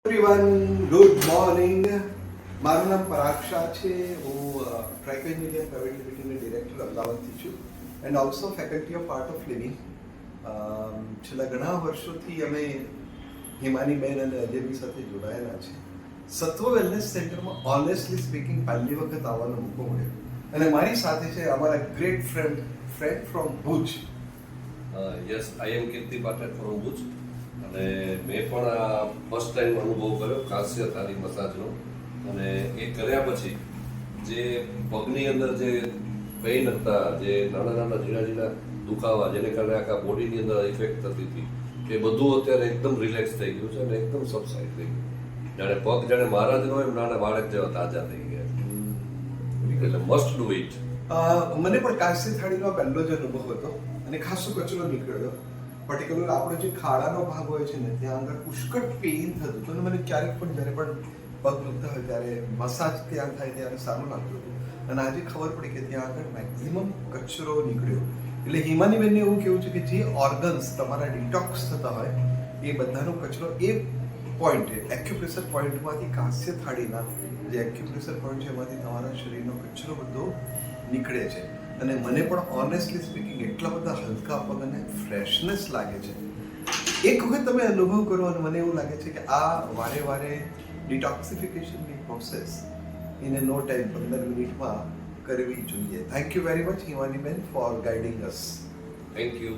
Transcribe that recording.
Everyone good morning. મારું નામ પરાગ શાહ છે. હું ટ્રાઇકો એન્જિનિયર પ્રાઇવેટ લિમિટેડની ડિરેક્ટર અમદાવાદથી છું and also faculty of art of living. છેલ્લા ઘણા વર્ષોથી અમે હિમાનીબેન અને અજયબી સાથે જોડાયેલા છે. સત્વ વેલનેસ સેન્ટરમાં ઓનેસ્ટલી સ્પીકિંગ પહેલી વખત આવવાનો મોકો મળ્યો અને મારી સાથે છે અમારા great friend from Bhuj. Yes, I am Kirti Pathak from Bhuj અને મેં પણ આ ફર્સ્ટ ટાઈમ અનુભવ કર્યો કાસ્ય થાળી મસાજનો. અને એ કર્યા પછી જે પગની અંદર જે પેઇન હતા, જે નાના નાના ઝીણા દુખાવા જેને કારણે આખા બોડીની અંદર ઇફેક્ટ થતી હતી, એ બધું અત્યારે એકદમ રિલેક્સ થઈ ગયું છે અને એકદમ સબસાઇડ થઈ ગયું. જાણે પગ જાણે મારા જ ન હોય એમ નાના બાળક જેવા તાજા થઈ ગયા છે. એટલે મસ્ટ ડુ ઇટ. મને પણ કાસ્ય થાળીનો પહેલો જ અનુભવ હતો અને ખાસો કચરો નીકળ્યો. પર્ટિક્યુલર આપણો જે ખાડાનો ભાગ હોય છે ને ત્યાં આગળ પુષ્કળ પેઇન થતું હતું અને મને ક્યારેક પણ જ્યારે પણ પગ દુખતા હોય ત્યારે મસાજ ત્યાં થાય ત્યારે સારું લાગતું હતું. અને આજે ખબર પડી કે ત્યાં આગળ મેક્સિમમ કચરો નીકળ્યો. એટલે હિમાનીબેનને એવું કેવું છે કે જે ઓર્ગન્સ તમારા ડિટોક્સ થતા હોય એ બધાનો કચરો એ પોઈન્ટ એક્યુપ્રેશર પોઈન્ટમાંથી કાસ્ય થાળીના જે એક્યુપ્રેશર પોઈન્ટ છે એમાંથી તમારા શરીરનો કચરો બધો નીકળે છે. અને મને પણ ઓનેસ્ટલી સ્પીકિંગ એટલા બધા હલકા પગ અને ફ્રેશનેસ લાગે છે. એક વખત તમે અનુભવ કરો અને મને એવું લાગે છે કે આ વારે વારે ડિટોક્સિફિકેશનની પ્રોસેસ ઇન નો ટાઈમ 15 મિનિટમાં કરવી જોઈએ. Thank you very much હિમાનીબેન four guiding us. Thank you.